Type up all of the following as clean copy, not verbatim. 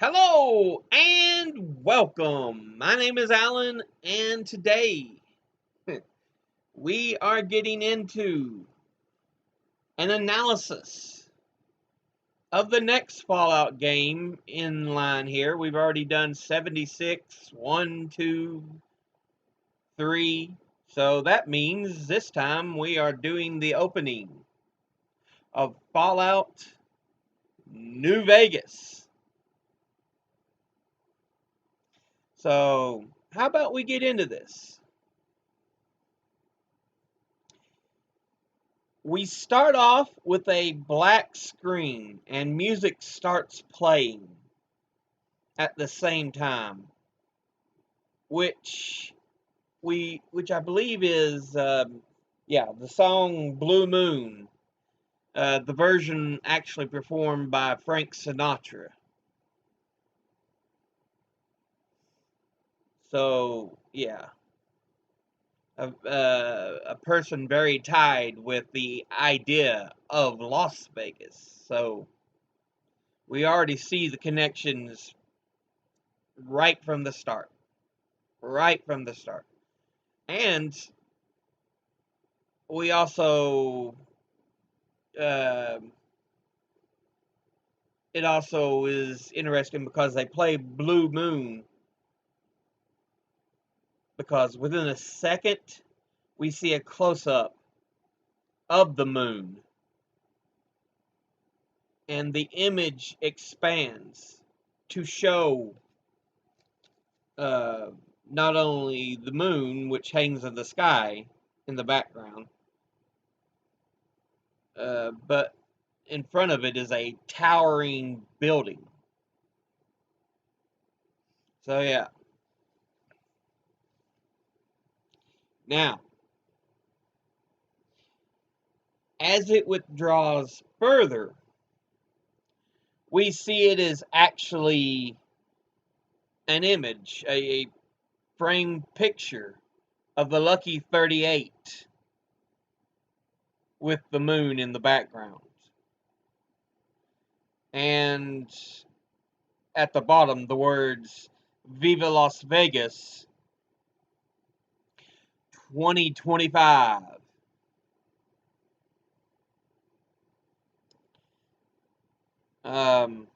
Hello and welcome. My name is Alan, and today we are getting into an analysis of the next Fallout game in line here. We've already done 76, 1, 2, 3. So that means this time we are doing the opening of Fallout New Vegas. So, how about we get into this? We start off with a black screen and music starts playing at the same time, which I believe is the song Blue Moon, the version actually performed by Frank Sinatra. So yeah, a person very tied with the idea of Las Vegas. So we already see the connections right from the start. Right from the start. And we also, uh, it also is interesting because they play Blue Moon, because within a second we see a close up of the moon and the image expands to show uh, not only the moon, which hangs in the sky in the background, but in front of it is a towering building. So yeah. Now, as it withdraws further, we see it as actually an image, a framed picture of the Lucky 38 with the moon in the background. And at the bottom, the words Viva Las Vegas 2025. Um,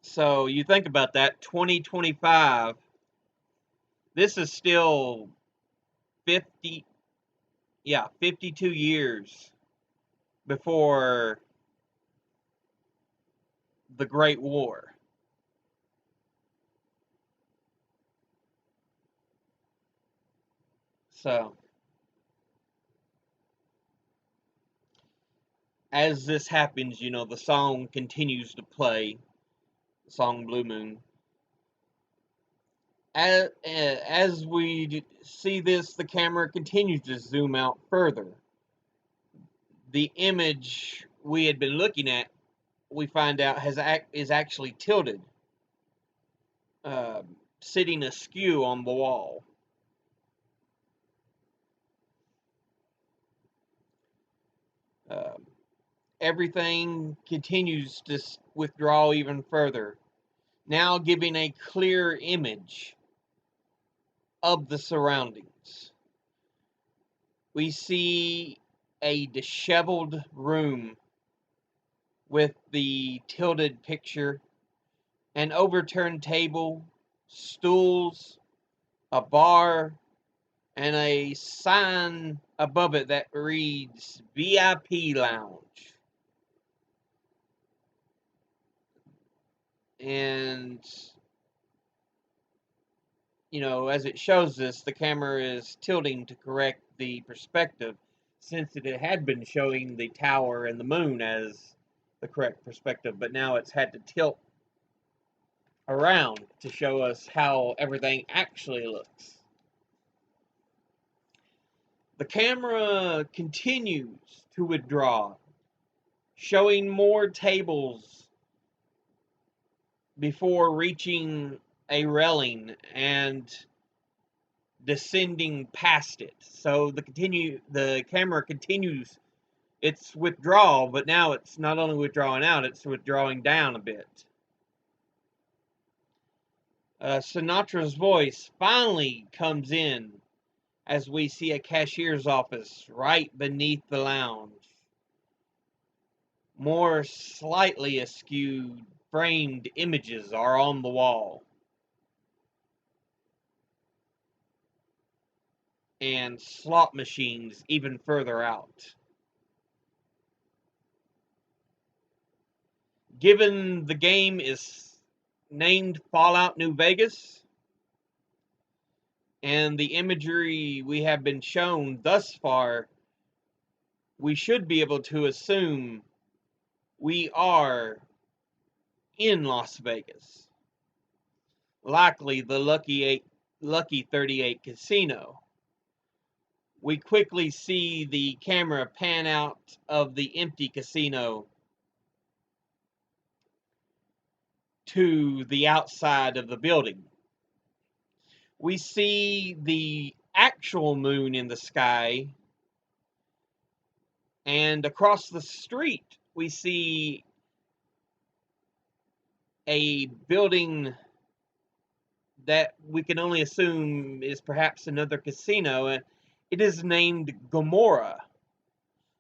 so you think about that, 2025. This is still 50, 52 years before the Great War. So, as this happens, the song continues to play, the song Blue Moon. As we see this, the camera continues to zoom out further. The image we had been looking at, we find out, is actually tilted, uh, sitting askew on the wall. Uh, Everything continues to withdraw even further, now giving a clear image of the surroundings. We see a disheveled room with the tilted picture, an overturned table, stools, a bar, and a sign above it that reads VIP Lounge. And, as it shows this, the camera is tilting to correct the perspective, since it had been showing the tower and the moon as the correct perspective, but now it's had to tilt around to show us how everything actually looks. The camera continues to withdraw, showing more tables before reaching a railing and descending past it. So the camera continues its withdrawal, but now it's not only withdrawing out, it's withdrawing down a bit. Sinatra's voice finally comes in as we see a cashier's office right beneath the lounge. More slightly askew framed images are on the wall. And slot machines even further out. Given the game is named Fallout New Vegas, and the imagery we have been shown thus far, we should be able to assume we are in Las Vegas. Likely the Lucky 38 Casino. We quickly see the camera pan out of the empty casino to the outside of the building. We see the actual moon in the sky, and across the street we see a building that we can only assume is perhaps another casino, and it is named Gomorrah,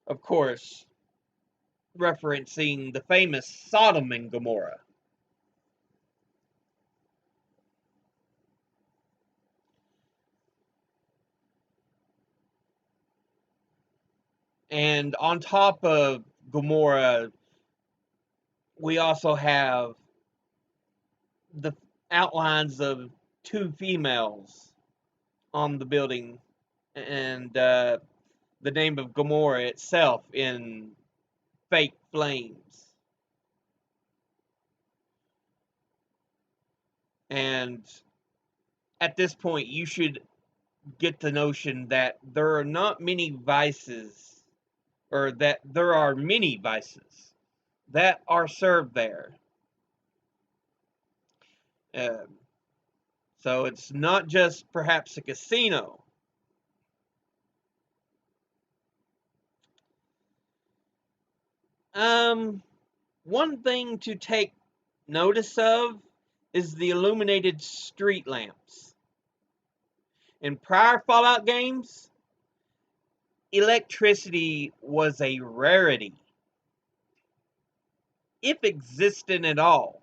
of course, referencing the famous Sodom and Gomorrah. And on top of Gomorrah, we also have the outlines of two females on the building, and the name of Gomorrah itself in fake flames. And at this point, you should get the notion that there are not many vices, or that there are many vices that are served there. Uh, so it's not just perhaps a casino. One thing to take notice of is the illuminated street lamps. In prior Fallout games, electricity was a rarity, if existent at all.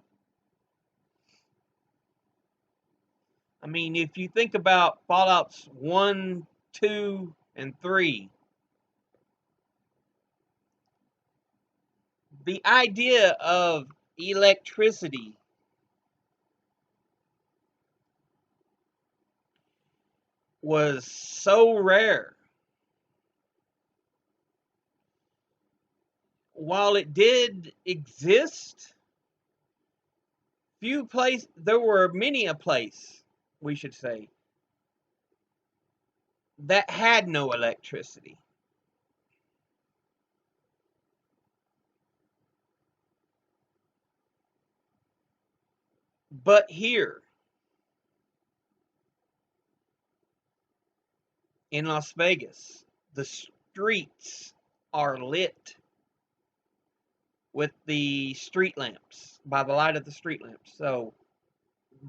I mean, if you think about Fallouts 1, 2, and 3, the idea of electricity was so rare. While it did exist, there were many a place, we should say, that had no electricity. But here in Las Vegas, the streets are lit with the street lamps, by the light of the street lamps. So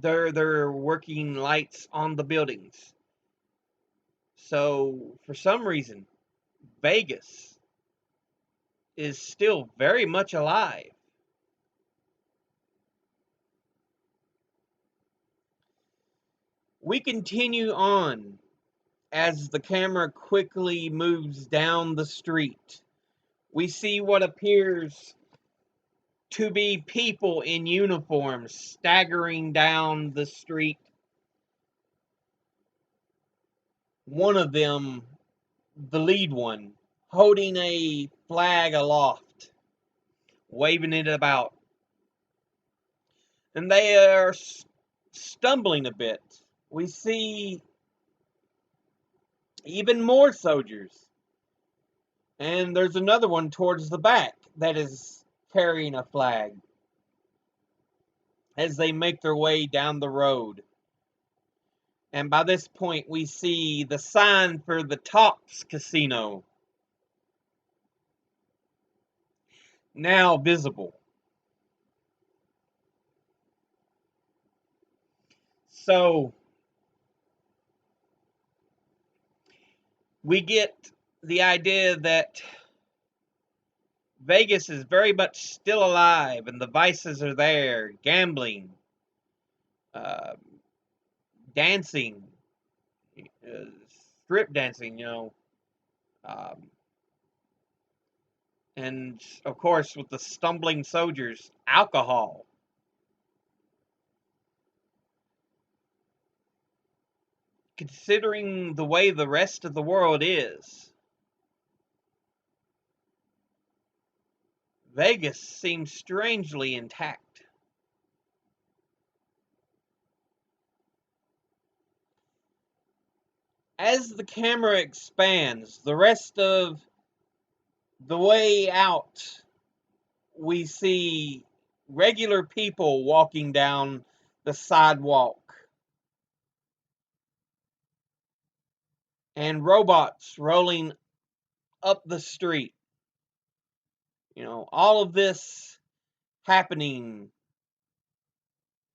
they're working lights on the buildings. So for some reason, Vegas is still very much alive. We continue on as the camera quickly moves down the street. We see what appears to be people in uniforms staggering down the street. One of them, the lead one, holding a flag aloft, waving it about. And they are stumbling a bit. We see even more soldiers. And there's another one towards the back that is carrying a flag as they make their way down the road. And by this point, we see the sign for the Tops Casino now visible. So we get the idea that Vegas is very much still alive and the vices are there, gambling, uh, dancing, uh, strip dancing, um, and of course, with the stumbling soldiers, alcohol. Considering the way the rest of the world is, Vegas seems strangely intact. As the camera expands, the rest of the way out, we see regular people walking down the sidewalk and robots rolling up the street. All of this happening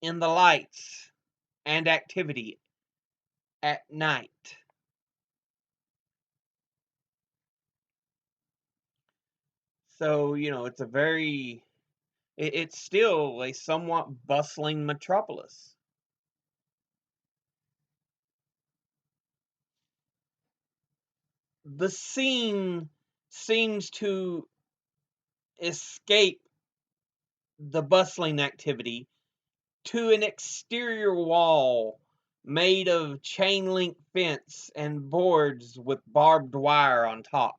in the lights and activity at night. So, it's it's still a somewhat bustling metropolis. The scene seems to escape the bustling activity to an exterior wall made of chain link fence and boards with barbed wire on top.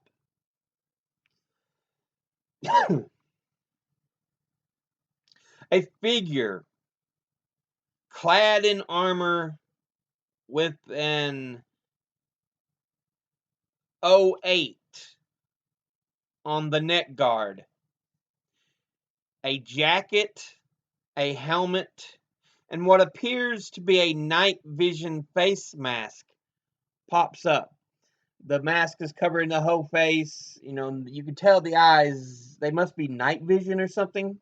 A figure clad in armor with an O8 on the neck guard, a jacket, a helmet, and what appears to be a night vision face mask pops up. The mask is covering the whole face. You can tell the eyes, they must be night vision or something.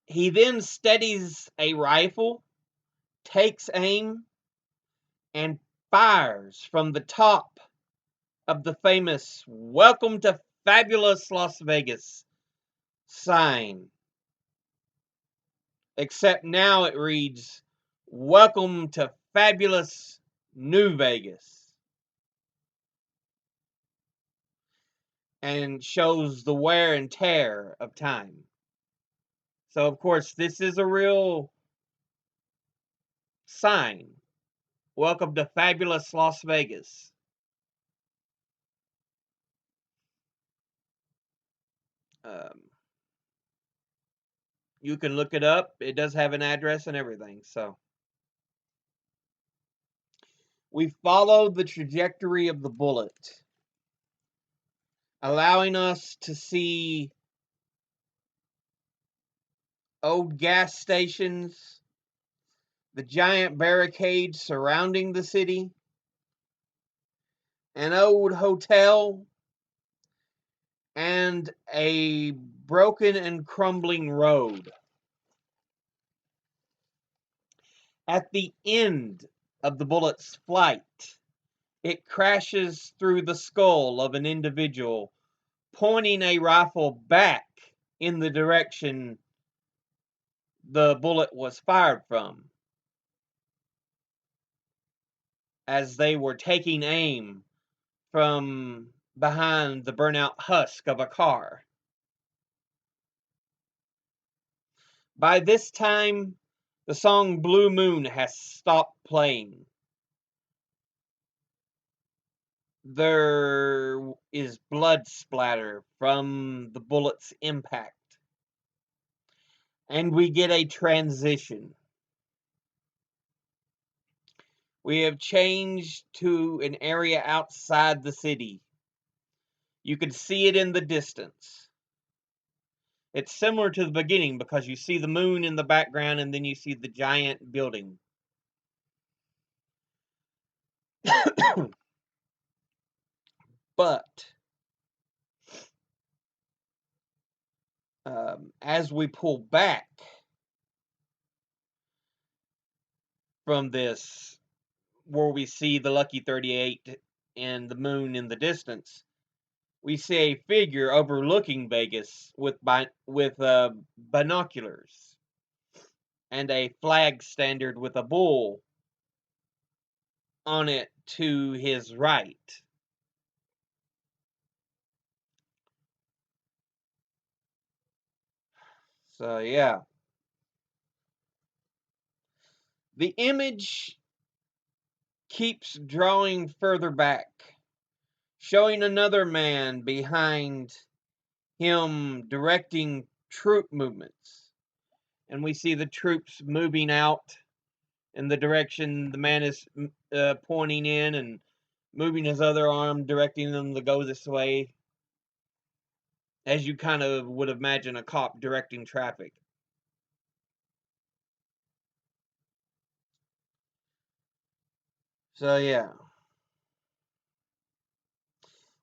He then steadies a rifle, takes aim, and fires from the top of the famous "Welcome to Fabulous Las Vegas" sign. Except now it reads, "Welcome to Fabulous New Vegas," and shows the wear and tear of time. So, of course, this is a real sign. Welcome to Fabulous Las Vegas. Um, you can look it up. It does have an address and everything. So, we follow the trajectory of the bullet, allowing us to see old gas stations, the giant barricades surrounding the city, an old hotel, and a broken and crumbling road. At the end of the bullet's flight, it crashes through the skull of an individual, pointing a rifle back in the direction the bullet was fired from, as they were taking aim from behind the burnout husk of a car. By this time, the song Blue Moon has stopped playing. There is blood splatter from the bullet's impact. And we get a transition. We have changed to an area outside the city. You can see it in the distance. It's similar to the beginning because you see the moon in the background and then you see the giant building. But as we pull back, from this, where we see the Lucky 38 and the moon in the distance, we see a figure overlooking Vegas with binoculars and a flag standard with a bull on it to his right. So yeah, the image keeps drawing further back, showing another man behind him directing troop movements. And we see the troops moving out in the direction the man is pointing in, and moving his other arm, directing them to go this way, as you kind of would imagine a cop directing traffic. So yeah,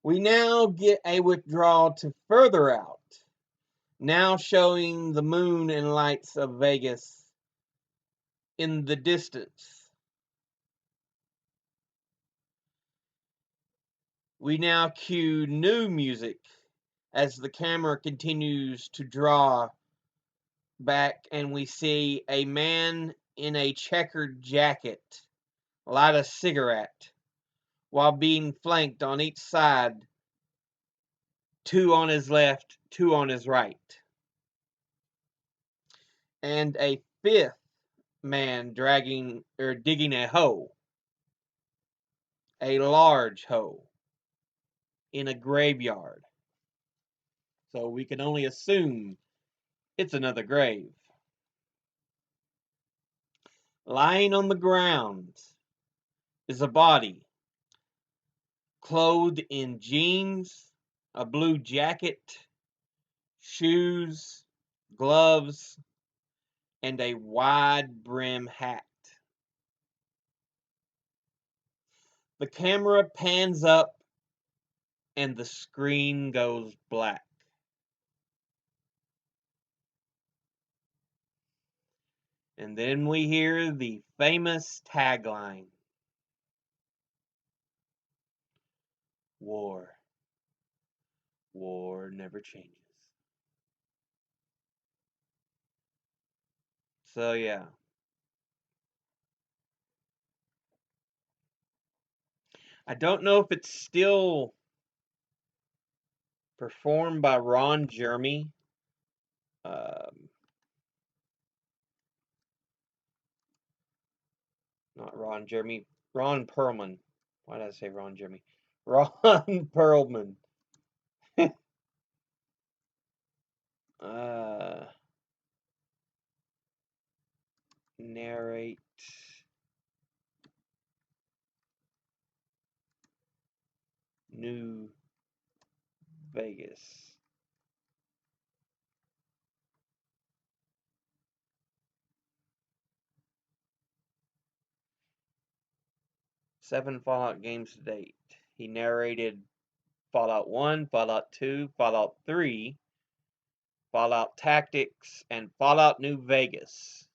we now get a withdrawal to further out, now showing the moon and lights of Vegas in the distance. We now cue new music as the camera continues to draw back, and we see a man in a checkered jacket light a cigarette while being flanked on each side, two on his left, two on his right, and a fifth man dragging or digging a hole, a large hole, in a graveyard. So we can only assume it's another grave. Lying on the ground is a body, clothed in jeans, a blue jacket, shoes, gloves, and a wide brim hat. The camera pans up and the screen goes black. And then we hear the famous tagline: War. War never changes. So, yeah. I don't know if it's still performed by Ron Jeremy. Um, Not Ron Jeremy. Ron Perlman. Why did I say Ron Jeremy? Ron Perlman. uh, Narrate New Vegas. 7 Fallout games to date. He narrated Fallout 1, Fallout 2, Fallout 3, Fallout Tactics, and Fallout New Vegas.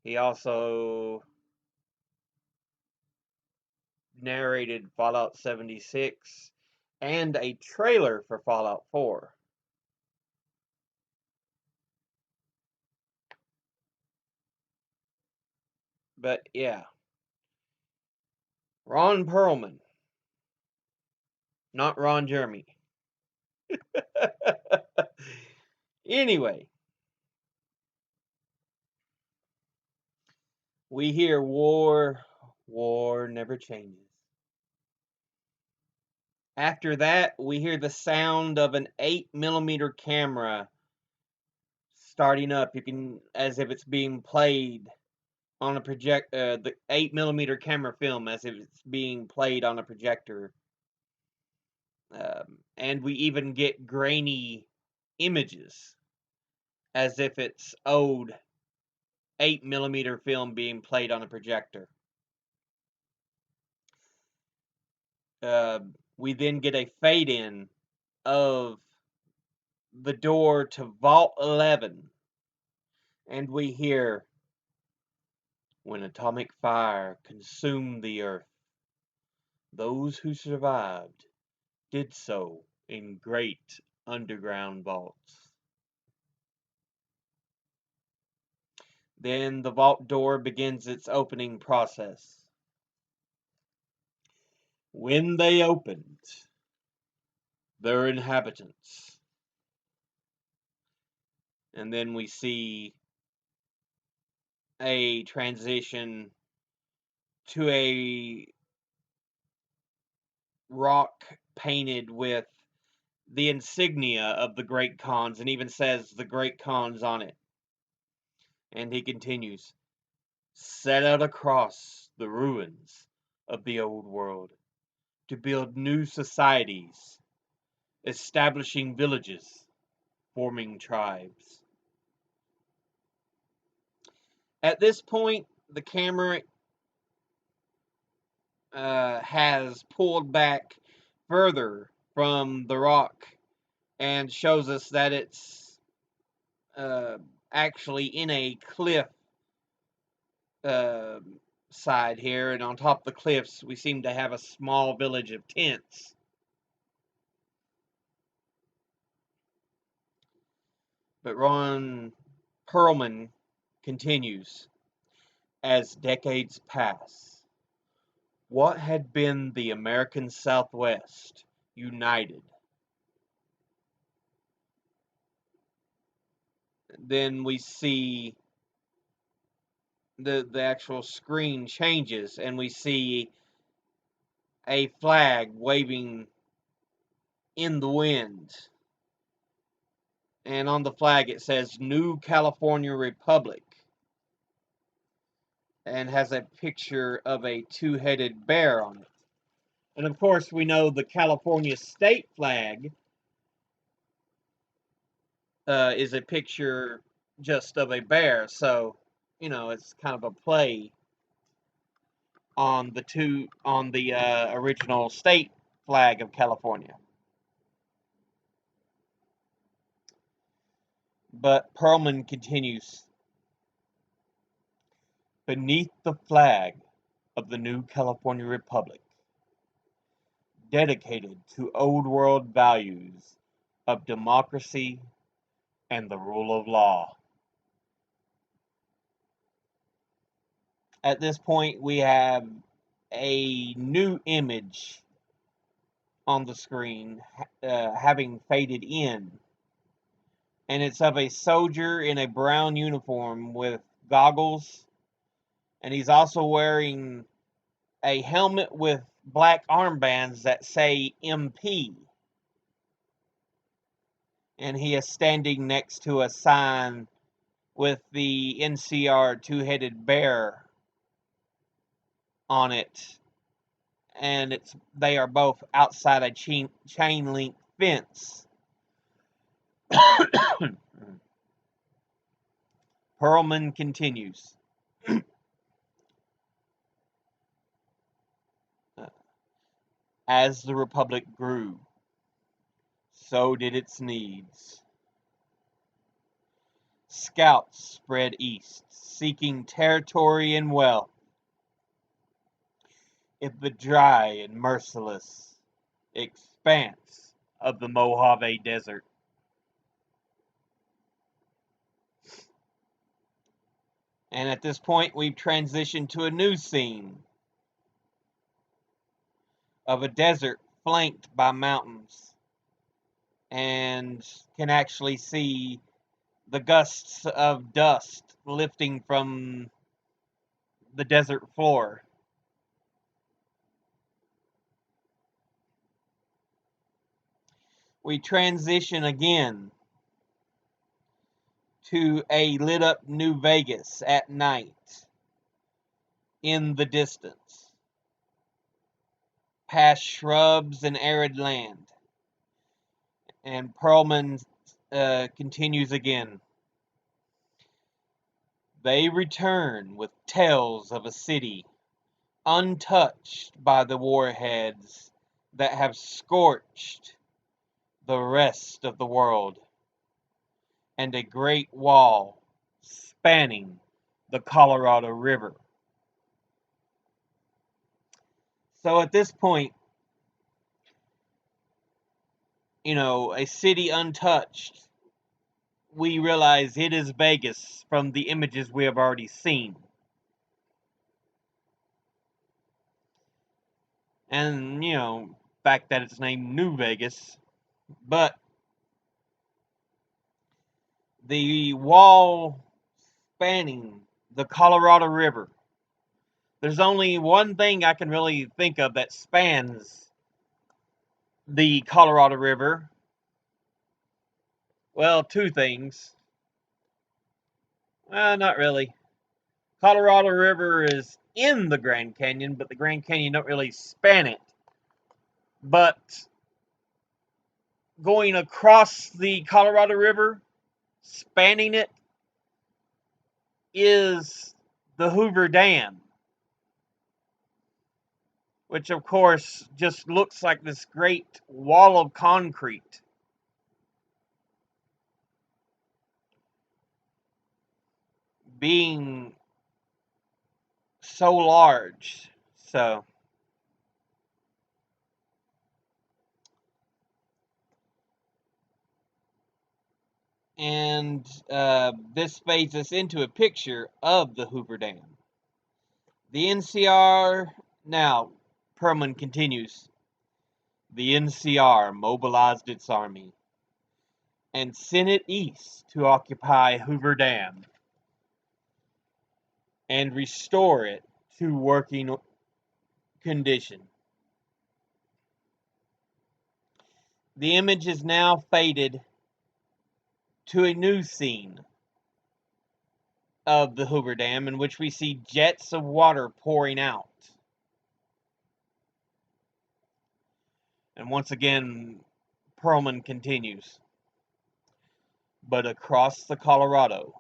He also narrated Fallout 76 and a trailer for Fallout 4. But yeah, Ron Perlman, not Ron Jeremy. Anyway, we hear war, war never changes. After that, we hear the sound of an 8mm camera starting up. You can, as if it's being played on a the 8mm camera film as if it's being played on a projector. And we even get grainy images as if it's old 8mm film being played on a projector. We then get a fade in of the door to Vault 11, and we hear, "When atomic fire consumed the earth, those who survived did so in great underground vaults." Then the vault door begins its opening process. When they opened, their inhabitants. And then we see a transition to a rock painted with the insignia of the Great Khans, and even says the Great Khans on it. And he continues, "Set out across the ruins of the old world to build new societies, establishing villages, forming tribes." At this point, the camera has pulled back further from the rock and shows us that it's actually in a cliff uh, side here, and on top of the cliffs we seem to have a small village of tents. But Ron Perlman continues, "As decades pass, what had been the American Southwest united?" Then we see the actual screen changes, and we see a flag waving in the wind. And on the flag it says New California Republic, and has a picture of a two-headed bear on it. And of course we know the California state flag is a picture just of a bear, so it's kind of a play on the original state flag of California. But Perlman continues, "Beneath the flag of the New California Republic, dedicated to old world values of democracy and the rule of law." At this point, we have a new image on the screen, having faded in, and it's of a soldier in a brown uniform with goggles, and he's also wearing a helmet with black armbands that say MP. And he is standing next to a sign with the NCR two-headed bear on it, and they are both outside a chain link fence. Perlman continues, "As the Republic grew, so did its needs. Scouts spread east, seeking territory and wealth in the dry and merciless expanse of the Mojave Desert. And at this point, we've transitioned to a new scene of a desert flanked by mountains, and can actually see the gusts of dust lifting from the desert floor. We transition again to a lit up New Vegas at night in the distance, past shrubs and arid land. And Perlman continues again, "They return with tales of a city untouched by the warheads that have scorched the rest of the world. and a great wall spanning the Colorado River. So at this point, a city untouched, we realize it is Vegas from the images we have already seen. And, fact that it's named New Vegas. But the wall spanning the Colorado River, there's only one thing I can really think of that spans the Colorado River. Well, two things. Well, not really. Colorado River is in the Grand Canyon, but the Grand Canyon don't really span it. But going across the Colorado River, spanning it, is the Hoover Dam, which of course just looks like this great wall of concrete. Being so large. So, and this fades us into a picture of the Hoover Dam. The NCR, now, Perlman continues, the NCR mobilized its army and sent it east to occupy Hoover Dam and restore it to working condition. The image is now faded to a new scene of the Hoover Dam in which we see jets of water pouring out. And once again, Perlman continues. But across the Colorado,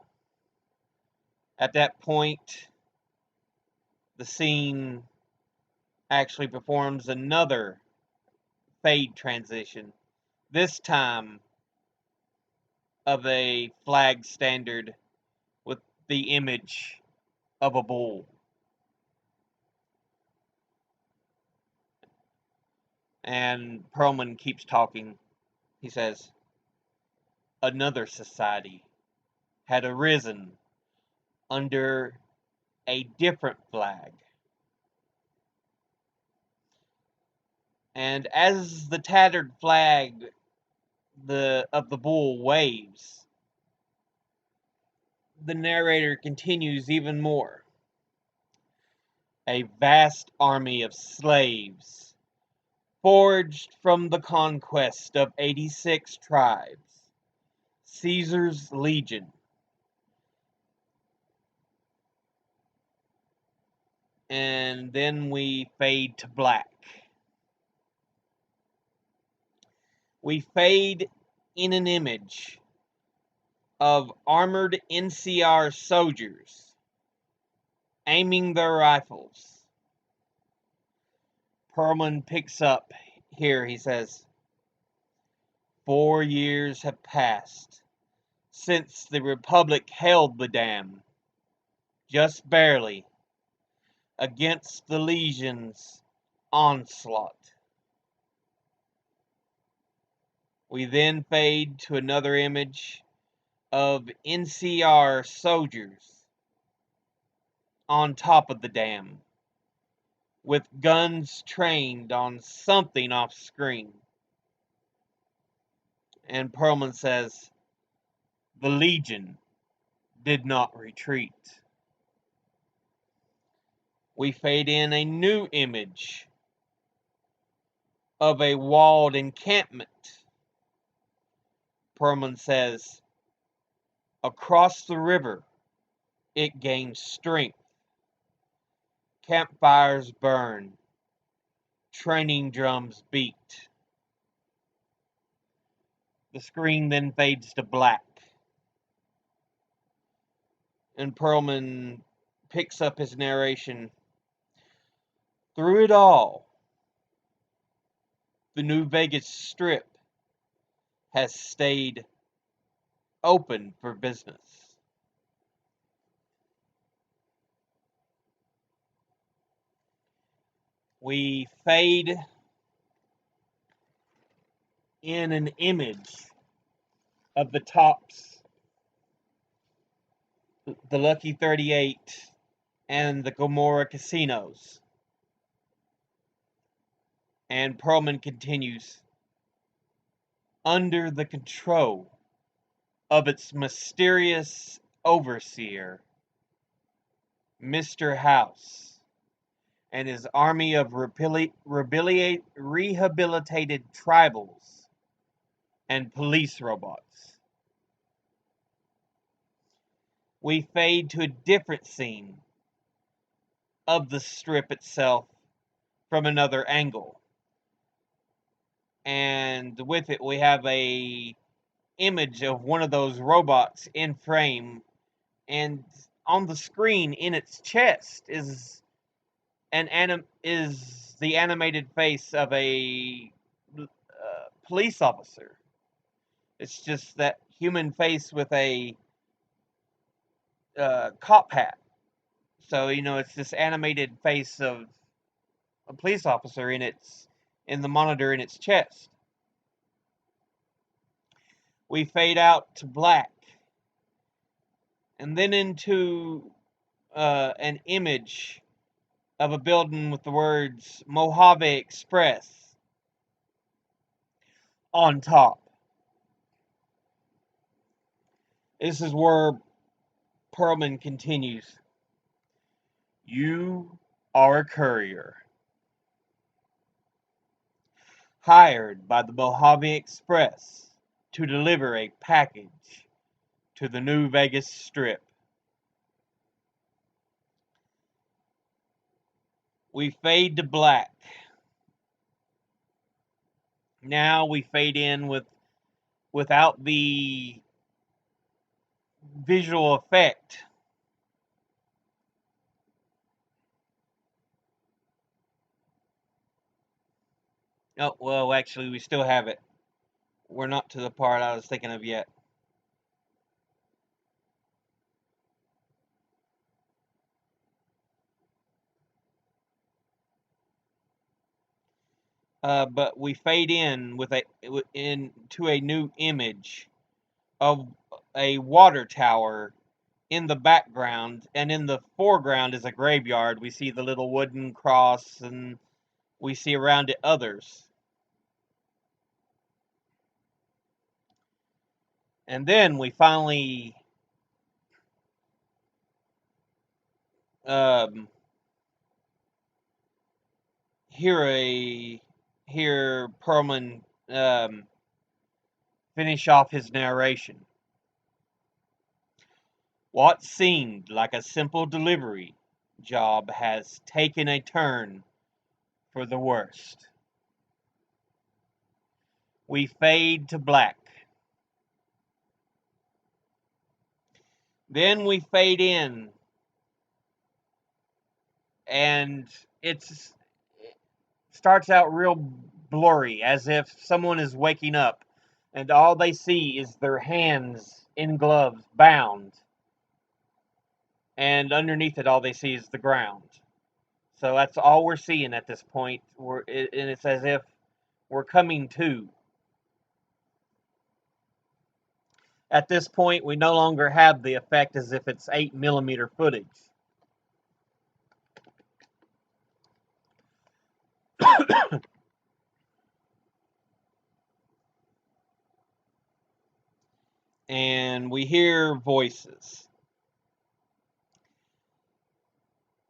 at that point, the scene actually performs another fade transition, this time of a flag standard with the image of a bull. And Perlman keeps talking. He says, another society had arisen under a different flag. And as the tattered flag of the bull waves, the narrator continues even more. A vast army of slaves, forged from the conquest of 86 tribes, Caesar's legion. And then we fade to black. We fade in an image of armored NCR soldiers aiming their rifles. Perlman picks up here, he says, 4 years have passed since the Republic held the dam, just barely, against the Legion's onslaught. We then fade to another image of NCR soldiers on top of the dam, with guns trained on something off screen. And Perlman says, the Legion did not retreat. We fade in a new image of a walled encampment. Perlman says, across the river, it gains strength. Campfires burn. Training drums beat. The screen then fades to black. And Perlman picks up his narration. Through it all, the New Vegas Strip has stayed open for business. We fade in an image of the Tops, the Lucky 38, and the Gomorrah casinos. And Perlman continues, under the control of its mysterious overseer, Mr. House, and his army of rehabilitated tribals and police robots. We fade to a different scene of the strip itself from another angle. And with it, we have a image of one of those robots in frame, and on the screen in its chest is the animated face of a police officer. It's just that human face with a cop hat. So it's this animated face of a police officer in the monitor in its chest. We fade out to black, and then into an image of a building with the words Mojave Express on top. This is where Perlman continues. You are a courier, hired by the Mojave Express to deliver a package to the New Vegas Strip. We fade to black. Now we fade in without the visual effect. Oh, well, actually, we still have it. We're not to the part I was thinking of yet. But we fade in into a new image of a water tower in the background, and in the foreground is a graveyard. We see the little wooden cross, and we see around it others. And then we finally hear Perlman finish off his narration. What seemed like a simple delivery job has taken a turn for the worst. We fade to black. Then we fade in, and it starts out real blurry, as if someone is waking up, and all they see is their hands in gloves, bound, and underneath it, all they see is the ground. So that's all we're seeing at this point. And it's as if we're coming to. At this point, we no longer have the effect as if it's 8mm footage. And we hear voices.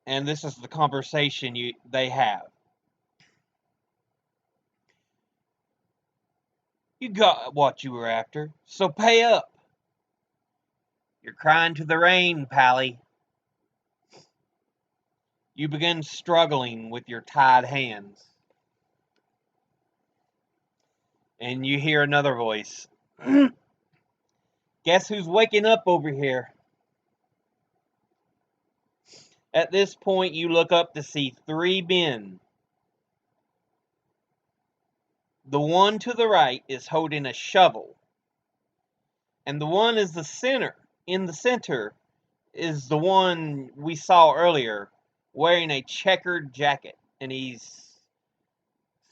And this is the conversation they have. You got what you were after, so pay up. You're crying to the rain, Pally. You begin struggling with your tied hands. And you hear another voice. Guess who's waking up over here? At this point, you look up to see 3 men. The one to the right is holding a shovel, And the one is the center. In the center is the one we saw earlier, wearing a checkered jacket, and he's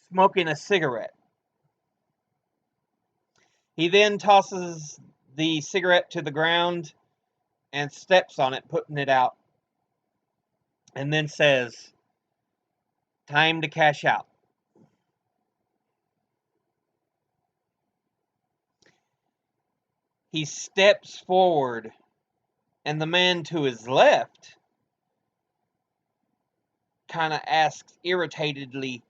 smoking a cigarette. He then tosses the cigarette to the ground and steps on it, putting it out, and then says, "Time to cash out." He steps forward, and the man to his left kind of asks irritatedly,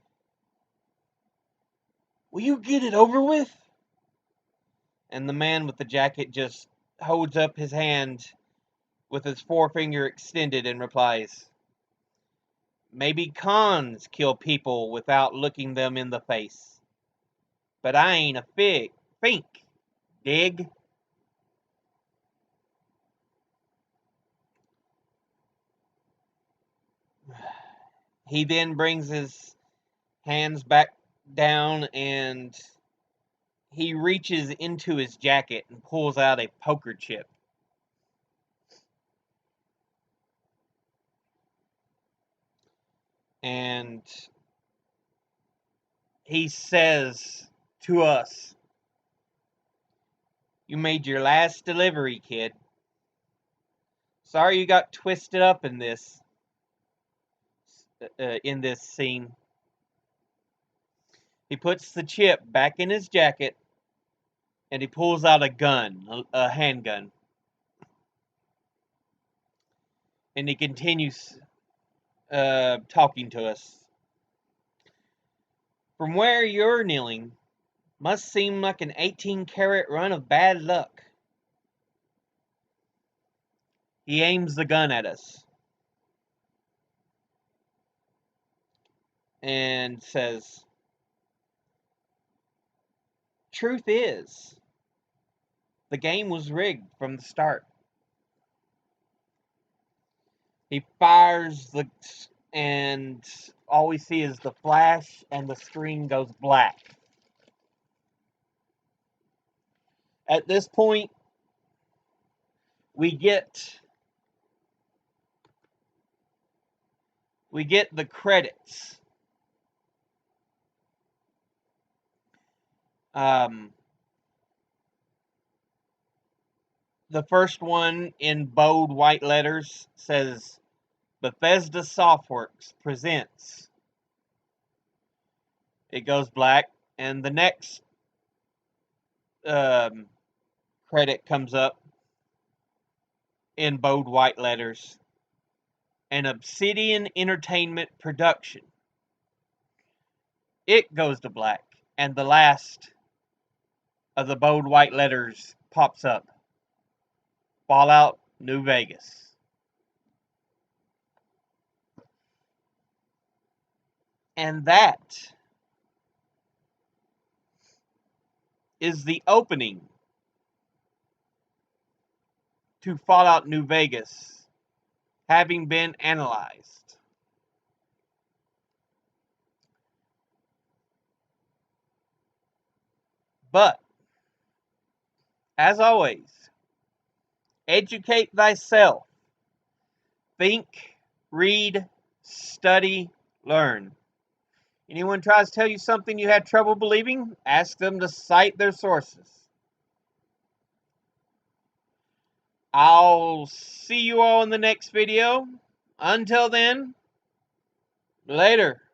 "Will you get it over with?" And the man with the jacket just holds up his hand with his forefinger extended and replies, "Maybe cons kill people without looking them in the face. But I ain't a fink, dig?" He then brings his hands back down and he reaches into his jacket and pulls out a poker chip. And he says to us, "You made your last delivery, kid. Sorry you got twisted up in this scene." He puts the chip back in his jacket and he pulls out a gun, a handgun. And he continues talking to us. "From where you're kneeling, must seem like an 18-carat run of bad luck." He aims the gun at us and says, "Truth is, the game was rigged from the start." He fires and all we see is the flash and the screen goes black. At this point, we get the credits. The first one in bold white letters says, "Bethesda Softworks presents." It goes black, and the next credit comes up in bold white letters, "An Obsidian Entertainment production." It goes to black, and the last of the bold white letters pops up, "Fallout New Vegas." And that is the opening to Fallout New Vegas, having been analyzed. But, as always, educate thyself. Think, read, study, learn. Anyone tries to tell you something you had trouble believing, ask them to cite their sources. I'll see you all in the next video. Until then, later.